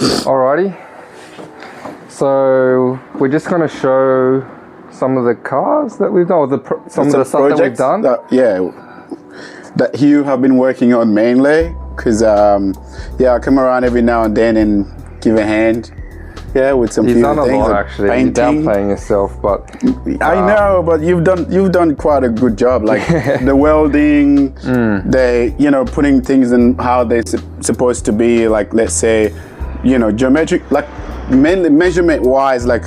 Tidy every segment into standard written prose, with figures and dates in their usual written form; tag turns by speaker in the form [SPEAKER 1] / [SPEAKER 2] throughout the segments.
[SPEAKER 1] Alrighty. So we're just going to show some of the cars that we've done, or some of the stuff that we've done.
[SPEAKER 2] That you have been working on mainly, because I come around every now and then and give a hand. Yeah, with some
[SPEAKER 1] You've done a
[SPEAKER 2] things,
[SPEAKER 1] lot,
[SPEAKER 2] like
[SPEAKER 1] actually.
[SPEAKER 2] painting.
[SPEAKER 1] You're downplaying yourself, but
[SPEAKER 2] I know, but you've done quite a good job. Like the welding, putting things in how they're supposed to be. Like, let's say, geometric, like mainly measurement wise, like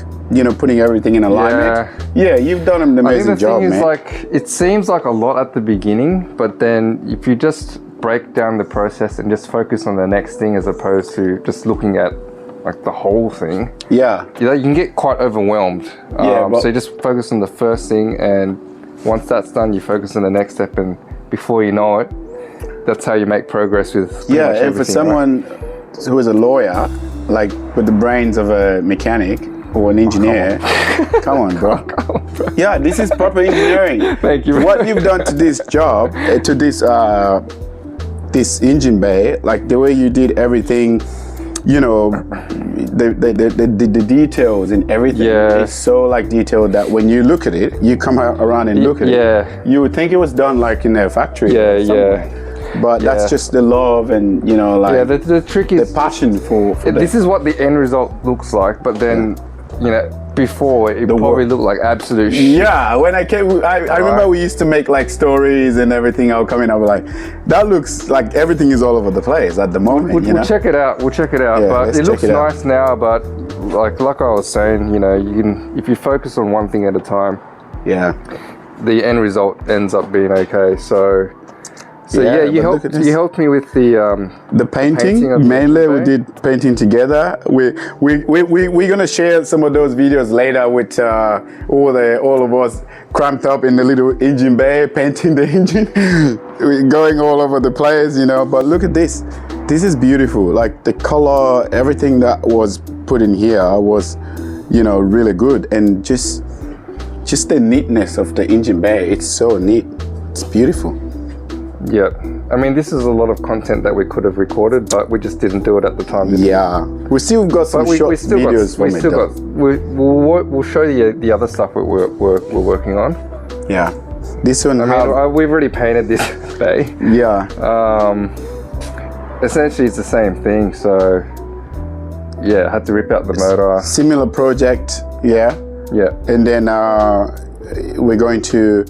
[SPEAKER 2] putting everything in alignment. Yeah, you've done an amazing job, man.
[SPEAKER 1] I think the thing is, like, it seems like a lot at the beginning, but then if you just break down the process and just focus on the next thing as opposed to just looking at like the whole thing, you can get quite overwhelmed. So you just focus on the first thing, and once that's done, you focus on the next step, and before you know it, that's how you make progress with
[SPEAKER 2] and for someone who is a lawyer, like with the brains of a mechanic or an engineer, come on, bro. Yeah, this is proper engineering.
[SPEAKER 1] Thank you.
[SPEAKER 2] What you've done to this job, to this engine bay, like the way you did everything, the details and everything is so like detailed that when you look at it, you come around and look at it, you would think it was done like in a factory. But that's just the love and
[SPEAKER 1] the trick is
[SPEAKER 2] the passion for
[SPEAKER 1] this is what the end result looks like, but then before it probably looked like absolute shit.
[SPEAKER 2] Yeah, when I came, I remember we used to make like stories and everything. I'll come in, I'll be like, that looks like everything is all over the place at the moment.
[SPEAKER 1] We'll check it out. But it looks nice now. But like I was saying, you can, if you focus on one thing at a time, the end result ends up being okay. So you helped me with
[SPEAKER 2] the painting. Mainly, we did painting together. We're gonna share some of those videos later with all of us cramped up in the little engine bay, painting the engine. We're going all over the place, But look at this. This is beautiful. Like the color, everything that was put in here was, really good, and just the neatness of the engine bay. It's so neat. It's beautiful.
[SPEAKER 1] Yeah, I mean, this is a lot of content that we could have recorded, but we just didn't do it at the time.
[SPEAKER 2] We still got some short videos from it.
[SPEAKER 1] We'll show you the other stuff we're working on.
[SPEAKER 2] Yeah, this one.
[SPEAKER 1] I mean, we've already painted this bay.
[SPEAKER 2] Yeah.
[SPEAKER 1] Essentially, it's the same thing. So, I had to rip out the motor.
[SPEAKER 2] Similar project. Yeah. And then we're going to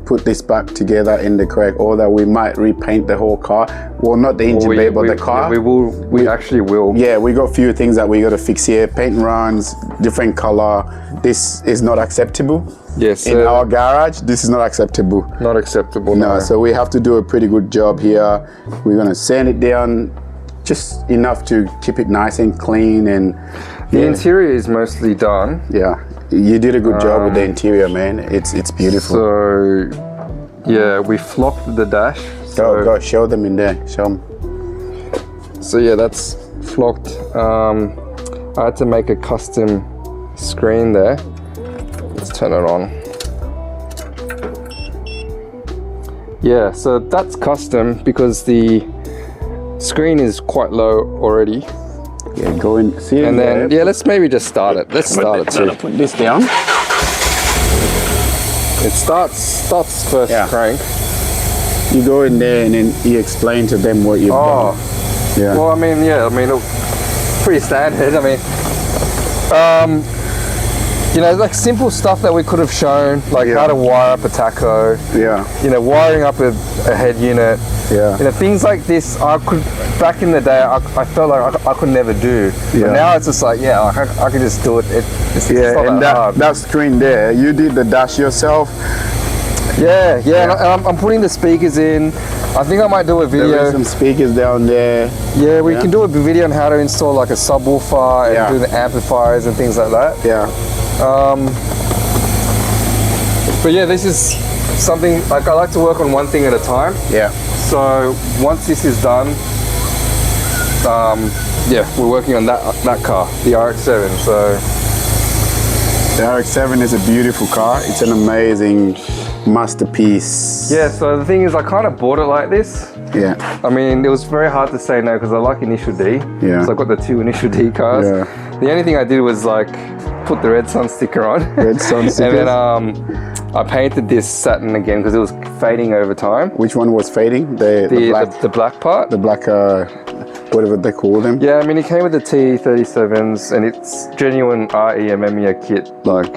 [SPEAKER 2] put this back together in the correct order. We might repaint the whole car. Well, not the engine bay, but the car.
[SPEAKER 1] We actually will.
[SPEAKER 2] Yeah, we got a few things that we got to fix here. Paint runs, different color. This is not acceptable.
[SPEAKER 1] Yes.
[SPEAKER 2] In our garage, this is not acceptable.
[SPEAKER 1] Not acceptable. No.
[SPEAKER 2] So we have to do a pretty good job here. We're gonna sand it down just enough to keep it nice and clean. And
[SPEAKER 1] the interior is mostly done.
[SPEAKER 2] Yeah. You did a good job with the interior, man. It's beautiful.
[SPEAKER 1] So, we flocked the dash. So,
[SPEAKER 2] go show them in there. Show them.
[SPEAKER 1] So that's flocked. I had to make a custom screen there. Let's turn it on. Yeah, so that's custom because the screen is quite low already.
[SPEAKER 2] Yeah, go and see it.
[SPEAKER 1] And then, let's maybe just start it. Let's start it too.
[SPEAKER 2] Put this down.
[SPEAKER 1] It starts first crank.
[SPEAKER 2] You go in there and then you explain to them what you've done. Yeah.
[SPEAKER 1] Well, I mean, pretty standard. Like simple stuff that we could have shown, like how to wire up a tacho.
[SPEAKER 2] Yeah.
[SPEAKER 1] Wiring up a head unit.
[SPEAKER 2] Yeah.
[SPEAKER 1] Things like this, back in the day, I felt like I could never do.
[SPEAKER 2] Yeah.
[SPEAKER 1] But now it's just like, I can just do it. It's not
[SPEAKER 2] and
[SPEAKER 1] that hard.
[SPEAKER 2] That screen there, you did the dash yourself?
[SPEAKER 1] Yeah. And I'm putting the speakers in. I think I might do a video.
[SPEAKER 2] There are some speakers down there.
[SPEAKER 1] Yeah, we can do a video on how to install like a subwoofer and do the amplifiers and things like that.
[SPEAKER 2] Yeah.
[SPEAKER 1] But this is something, like I like to work on one thing at a time.
[SPEAKER 2] Yeah.
[SPEAKER 1] So once this is done, we're working on that car, the RX7. So
[SPEAKER 2] the RX7 is a beautiful car. It's an amazing masterpiece.
[SPEAKER 1] Yeah, so the thing is, I kind of bought it like this.
[SPEAKER 2] Yeah.
[SPEAKER 1] I mean, it was very hard to say no because I like Initial D.
[SPEAKER 2] Yeah.
[SPEAKER 1] So I got the 2 Initial D cars.
[SPEAKER 2] Yeah.
[SPEAKER 1] The only thing I did was like put the Red Sun sticker on.
[SPEAKER 2] Red Sun sticker.
[SPEAKER 1] And then I painted this satin again because it was fading over time.
[SPEAKER 2] Which one was fading?
[SPEAKER 1] The black part.
[SPEAKER 2] The black, whatever they call them.
[SPEAKER 1] Yeah, I mean, it came with the TE37s and it's genuine RE Amemiya kit. Like,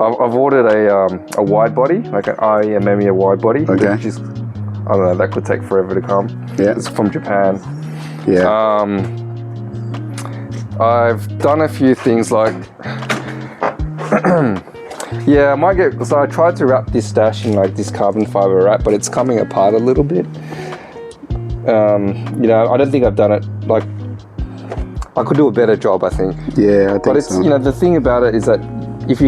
[SPEAKER 1] I've ordered a wide body, like an RE Amemiya wide body.
[SPEAKER 2] Okay.
[SPEAKER 1] Which is, I don't know, that could take forever to come.
[SPEAKER 2] Yeah.
[SPEAKER 1] It's from Japan.
[SPEAKER 2] Yeah.
[SPEAKER 1] I've done a few things like, yeah, I might get, so I tried to wrap this dash in like this carbon fiber wrap, but it's coming apart a little bit. You know, I don't think I've done it, like, I could do a better job, I think.
[SPEAKER 2] Yeah, I think
[SPEAKER 1] but it's,
[SPEAKER 2] so.
[SPEAKER 1] you know, the thing about it is that if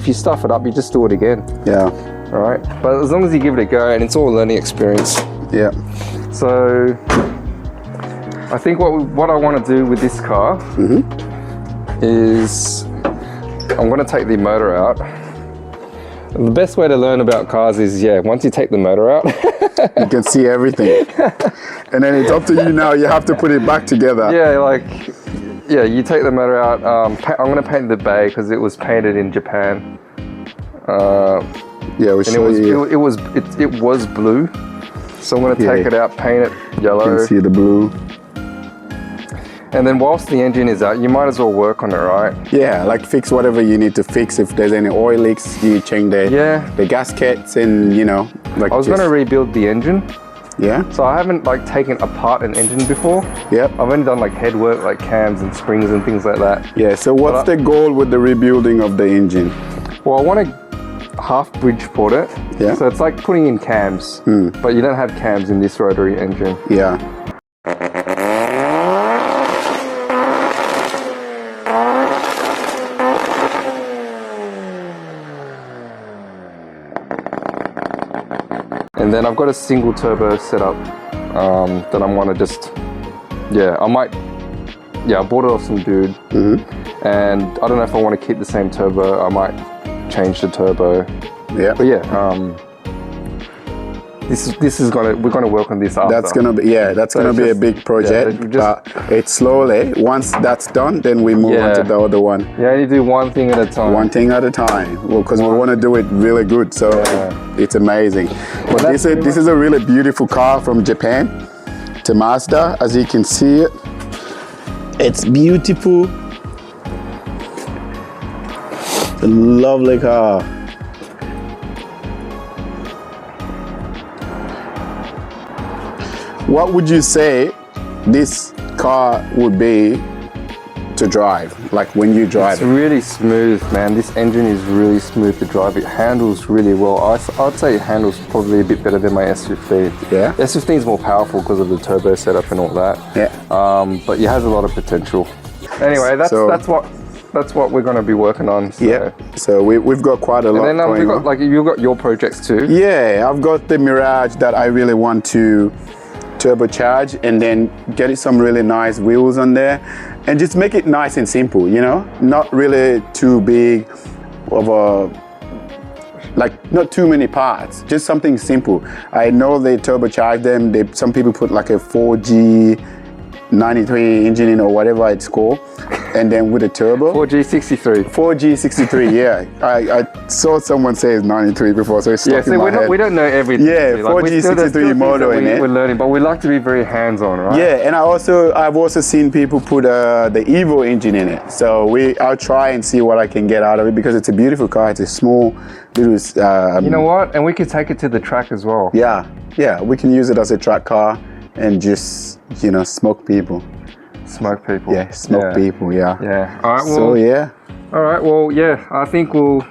[SPEAKER 1] you stuff it up, you just do it again.
[SPEAKER 2] Yeah.
[SPEAKER 1] All right, but as long as you give it a go, and it's all a learning experience.
[SPEAKER 2] Yeah.
[SPEAKER 1] So, I think what I want to do with this car is I'm going to take the motor out. The best way to learn about cars is, yeah, once you take the motor out,
[SPEAKER 2] you can see everything. And then it's up to you now. You have to put it back together.
[SPEAKER 1] Yeah, like, yeah, you take the motor out. I'm going to paint the bay because it was painted in Japan.
[SPEAKER 2] Yeah, we show you.
[SPEAKER 1] It was blue. So I'm going to take it out, paint it yellow.
[SPEAKER 2] You can see the blue.
[SPEAKER 1] And then whilst the engine is out, you might as well work on it, right?
[SPEAKER 2] Yeah, like fix whatever you need to fix. If there's any oil leaks, you change the gaskets and, you know. Like
[SPEAKER 1] I was going to rebuild the engine.
[SPEAKER 2] Yeah.
[SPEAKER 1] So I haven't like taken apart an engine before.
[SPEAKER 2] Yep.
[SPEAKER 1] I've only done like head work, like cams and springs and things like that.
[SPEAKER 2] Yeah, so what's the goal with the rebuilding of the engine?
[SPEAKER 1] Well, I want to half Bridgeport it.
[SPEAKER 2] Yeah.
[SPEAKER 1] So it's like putting in cams, but you don't have cams in this rotary engine.
[SPEAKER 2] Yeah.
[SPEAKER 1] And then I've got a single turbo setup that I want to just, I bought it off some dude. And I don't know if I want to keep the same turbo. I might change the turbo.
[SPEAKER 2] Yeah.
[SPEAKER 1] But yeah, we're gonna work on this after.
[SPEAKER 2] That's gonna be a big project. It's slowly. Once that's done, then we move on to the other one.
[SPEAKER 1] Yeah, you do one thing at a time.
[SPEAKER 2] One thing at a time. Well, because we want to do it really good, so it's amazing. But this is a really beautiful car from Japan to Mazda, as you can see it. It's beautiful. It's a lovely car. What would you say this car would be to drive, like when you drive
[SPEAKER 1] it? It's really smooth, man. This engine is really smooth to drive. It handles really well. I'd say it handles probably a bit better than my S15.
[SPEAKER 2] Yeah.
[SPEAKER 1] S15 is more powerful because of the turbo setup and all that.
[SPEAKER 2] Yeah.
[SPEAKER 1] But it has a lot of potential. Anyway, that's what we're going to be working on. So.
[SPEAKER 2] Yeah. So we've got quite a lot going on.
[SPEAKER 1] You've got your projects too.
[SPEAKER 2] Yeah, I've got the Mirage that I really want to turbocharge and then get some really nice wheels on there and just make it nice and simple, you know, not really too big of a, like not too many parts, just something simple. I know they turbocharge them. Some people put like a 4G 93 engine in or whatever it's called, and then with a turbo.
[SPEAKER 1] 4G63.
[SPEAKER 2] 4G63, yeah. I saw someone say it's 93 before, so it's stuck in my head.
[SPEAKER 1] We don't know everything.
[SPEAKER 2] Yeah, 4G63 motor in it.
[SPEAKER 1] We're learning, but we like to be very hands-on, right?
[SPEAKER 2] Yeah, and I've also seen people put the Evo engine in it. So I'll try and see what I can get out of it because it's a beautiful car. It's a small little.
[SPEAKER 1] You know what? And we could take it to the track as well.
[SPEAKER 2] Yeah, we can use it as a track car and just, you know, smoke people.
[SPEAKER 1] Smoke people.
[SPEAKER 2] Yeah, smoke people, yeah.
[SPEAKER 1] Yeah. All right, well.
[SPEAKER 2] So, yeah.
[SPEAKER 1] All right, well, yeah, I think we'll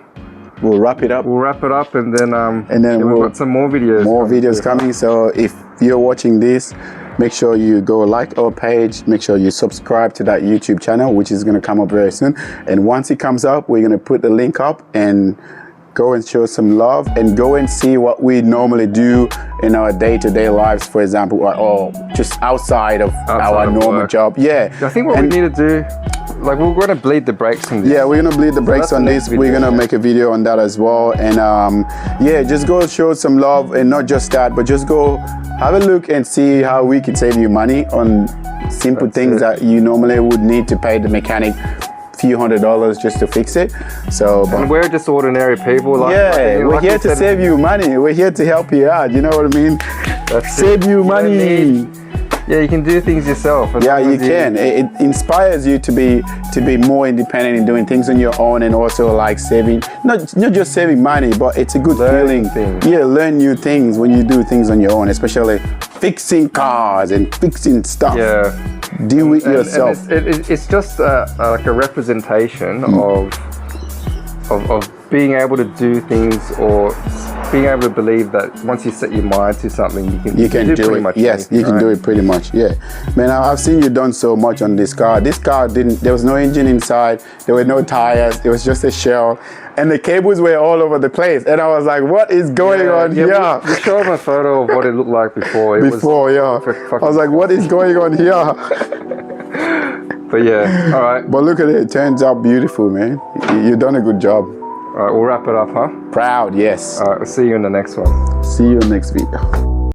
[SPEAKER 2] wrap it up.
[SPEAKER 1] We'll wrap it up and then we've got some more videos.
[SPEAKER 2] More videos coming. So if you're watching this, make sure you go like our page. Make sure you subscribe to that YouTube channel, which is going to come up very soon. And once it comes up, we're going to put the link up and go and show some love and go and see what we normally do in our day-to-day lives, for example, or just outside of our normal job. Yeah.
[SPEAKER 1] I think what we need to do, like we're going to bleed the brakes on this.
[SPEAKER 2] Yeah, we're going to bleed the brakes on this. We're going to make a video on that as well. And yeah, just go show some love, and not just that, but just go have a look and see how we can save you money on simple things that you normally would need to pay the mechanic few $100s just to fix it. So
[SPEAKER 1] and we're just ordinary people.
[SPEAKER 2] We're here to save you money. We're here to help you out. You know what I mean? Save you money.
[SPEAKER 1] Yeah, you can do things yourself.
[SPEAKER 2] Yeah, you can. It inspires you to be more independent in doing things on your own, and also like saving, not just saving money, but it's a good feeling. Yeah, learn new things when you do things on your own, especially fixing cars and fixing stuff.
[SPEAKER 1] Yeah.
[SPEAKER 2] Do it yourself.
[SPEAKER 1] And it's just like a representation of being able to do things, or being able to believe that once you set your mind to something, you can do pretty much
[SPEAKER 2] yes, anything, you can do it pretty much. Yeah, man, I've seen you done so much on this car. This car there was no engine inside, there were no tires, it was just a shell, and the cables were all over the place, and I was like, what is going on here?
[SPEAKER 1] We showed them a photo of what it looked like before.
[SPEAKER 2] I was like, what is going on here?
[SPEAKER 1] But yeah, all right.
[SPEAKER 2] But look at it, it turns out beautiful, man. You've done a good job.
[SPEAKER 1] All right, we'll wrap it up, huh?
[SPEAKER 2] Proud, yes.
[SPEAKER 1] All right, we'll see you in the next one.
[SPEAKER 2] See you next video.